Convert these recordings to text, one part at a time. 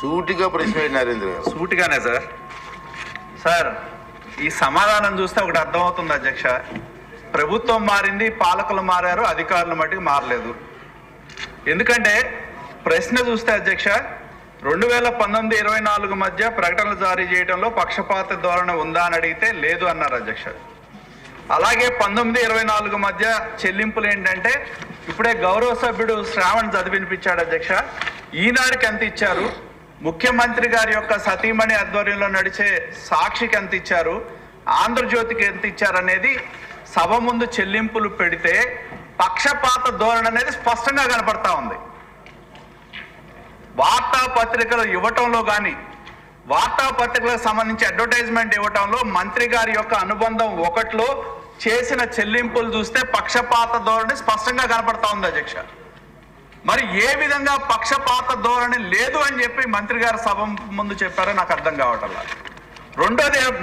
సూటిగా ప్రశ్న నరేంద్ర గారు. సూటిగానే సార్. సార్ ఈ సమాధానం చూస్తే ఒకటి అర్థమవుతుంది అధ్యక్ష, ప్రభుత్వం మారింది, పాలకులు మారారు, అధికారులు మట్టుకు మారలేదు. ఎందుకంటే ప్రశ్న చూస్తే అధ్యక్ష 2019-24 మధ్య ప్రకటనలు జారీ చేయడంలో పక్షపాత ధోరణి ఉందా అని అడిగితే లేదు అన్నారు అధ్యక్ష. అలాగే 19-24 మధ్య చెల్లింపులు ఏంటంటే ఇప్పుడే గౌరవ సభ్యుడు శ్రావణ్ చదివినిపించాడు అధ్యక్ష. ఈనాడుకి ఎంత ఇచ్చారు, ముఖ్యమంత్రి గారి యొక్క సతీమణి ఆధ్వర్యంలో నడిచే సాక్షికి ఎంత ఇచ్చారు, ఆంధ్రజ్యోతికి ఎంత ఇచ్చారు అనేది సభ ముందు చెల్లింపులు పెడితే పక్షపాత ధోరణి అనేది స్పష్టంగా కనపడతా ఉంది. వార్తాపత్రికలు ఇవ్వటంలో కానీ వార్తాపత్రికలకు సంబంధించి అడ్వర్టైజ్మెంట్ ఇవ్వటంలో మంత్రి గారి యొక్క అనుబంధం ఒకటిలో చేసిన చెల్లింపులు చూస్తే పక్షపాత ధోరణి స్పష్టంగా కనపడతా ఉంది అధ్యక్ష. మరి ఏ విధంగా పక్షపాత ధోరణి లేదు అని చెప్పి మంత్రి గారు సభ ముందు చెప్పారో నాకు అర్థం కావటం లేదు.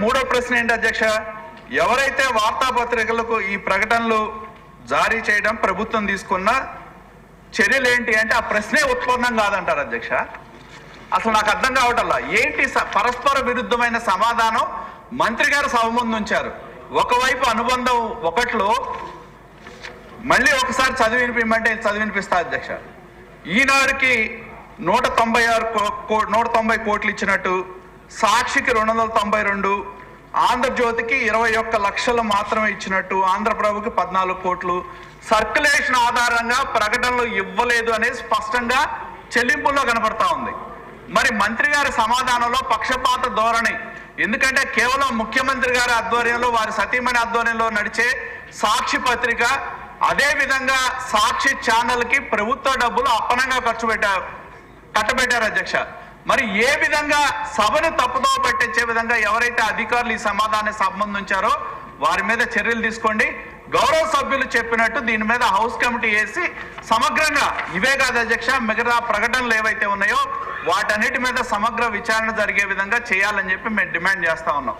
మూడో ప్రశ్న ఏంటి అధ్యక్ష, ఎవరైతే వార్తాపత్రికలకు ఈ ప్రకటనలు జారీ చేయడం ప్రభుత్వం తీసుకున్న చర్యలు ఏంటి అంటే ఆ ప్రశ్నే ఉత్పన్నం కాదంటారు అధ్యక్ష. అసలు నాకు అర్థం కావటల్లా ఏంటి పరస్పర విరుద్ధమైన సమాధానం మంత్రి గారు సభ ముందు ఉంచారు. ఒకవైపు అనుబంధం ఒకటిలో మళ్ళీ ఒకసారి చదివినిపిమంటే చదివినిపిస్తా అధ్యక్ష. ఈనాడుకి 190 కోట్లు ఇచ్చినట్టు, సాక్షికి 292, ఆంధ్రజ్యోతికి 21 లక్షలు మాత్రమే ఇచ్చినట్టు, ఆంధ్రప్రభకి 14 కోట్లు, సర్క్యులేషన్ ఆధారంగా ప్రకటనలు ఇవ్వలేదు అనేది స్పష్టంగా చెల్లింపుల్లో కనపడతా ఉంది. మరి మంత్రి గారి సమాధానంలో పక్షపాత ధోరణి, ఎందుకంటే కేవలం ముఖ్యమంత్రి గారి ఆధ్వర్యంలో వారి సతీమణి ఆధ్వర్యంలో నడిచే సాక్షి పత్రిక, అదే విధంగా సాక్షి ఛానల్కి ప్రభుత్వ డబ్బులు అప్పనంగా కట్టబెట్టారు అధ్యక్ష. మరి ఏ విధంగా సభను తప్పుదోవ పట్టించే విధంగా ఎవరైతే అధికారులు ఈ సమాధానం సంబంధించారో వారి మీద చర్యలు తీసుకోండి. గౌరవ సభ్యులు చెప్పినట్టు దీని మీద హౌస్ కమిటీ వేసి సమగ్రంగా, ఇవే కాదు అధ్యక్ష, మిగతా ప్రకటనలు ఏవైతే ఉన్నాయో వాటన్నిటి మీద సమగ్ర విచారణ జరిగే విధంగా చేయాలని చెప్పి మేము డిమాండ్ చేస్తా ఉన్నాం.